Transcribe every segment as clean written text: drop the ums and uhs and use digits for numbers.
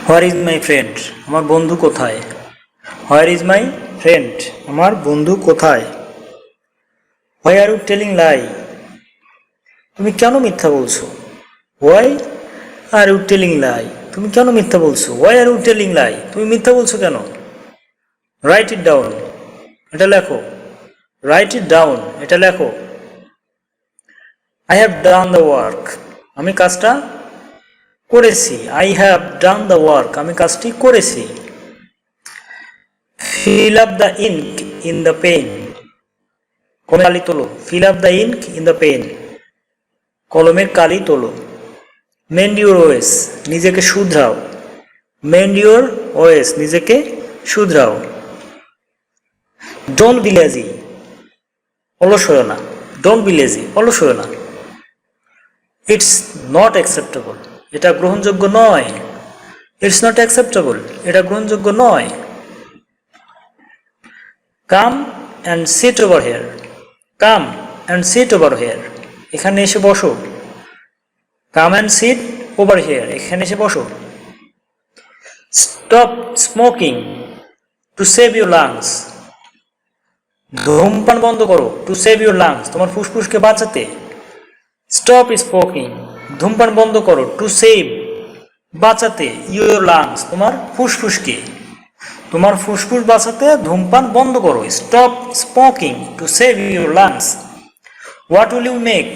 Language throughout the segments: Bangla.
Where is my friend? আমার বন্ধু কোথায়? Where is my friend? আমার বন্ধু কোথায়? Why are you telling lie? তুমি কেন মিথ্যা বলছো? Why are you telling lie? তুমি কেন মিথ্যা বলছো? Why are you telling lie? তুমি মিথ্যা বলছো কেন? রাইট ইট ডাউন, এটা লেখো। রাইট ইট ডাউন, এটা লেখো। I have done the work, আমি কাজটা করেছি। I have done the work, আমি কাজটি করেছি। Fill up the ink in the pen, কলমের কালি তোলো। Fill up the ink in the pen, কলমের কালি তোলো। মেন্ড ইউর ওয়েস, নিজেকে শুধরাও। মেন্ড ইউর ওয়েস, নিজেকে শুধরাও। ডোন্ট বি লেজি, অলস হয়ো না। ডোন্ট বি লেজি, অলস হয়ো না। ইটস নট অ্যাকসেপ্টেবল, এটা গ্রহণযোগ্য নয়। ইটস নট অ্যাকসেপ্টেবল, এটা গ্রহণযোগ্য নয়। Come and sit over here, come and sit over here, এখানে এসে বসো। Come and sit over here, এখানে এসে বসো। Stop smoking to save your lungs, ধূমপান বন্ধ করো। টু সেভ ইউর লাংস, তোমার ফুসফুসকে বাঁচাতে। স্টপ স্মোকিং, ধূমপান বন্ধ করো। টু সেভ, বাঁচাতে। ইউর লাংস, তোমার ফুসফুসকে। তোমার ফুসফুস বাঁচাতে ধূমপান বন্ধ করো। Stop smoking to save your lungs. What will you make,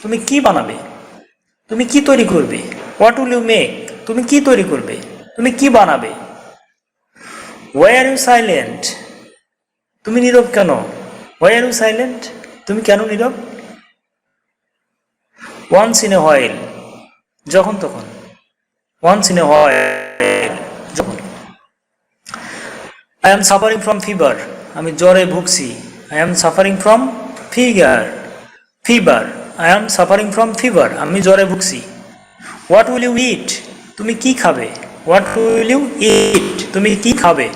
তুমি কি বানাবে? তুমি কি তৈরি করবে? হোয়াট উইল ইউ মেক, তুমি কি তৈরি করবে? তুমি কি বানাবে? হোয়াই আর ইউ সাইলেন্ট, তুমি নীরব কেন? হোয়াই আর ইউ সাইলেন্ট, তুমি কেন নীরব? ওয়ান্স ইন এ হোয়াইল, যখন তখন। ওয়ান্স ইন এ হোয়াইল, যখন। I am suffering from fever, আমি জ্বরে ভুগছি। I am suffering from fever, I am suffering from fever, আমি জ্বরে ভুগছি। হোয়াট উইল ইউ ইট, তুমি কি খাবে? হোয়াট উইল ইউ ইট, তুমি কি খাবে?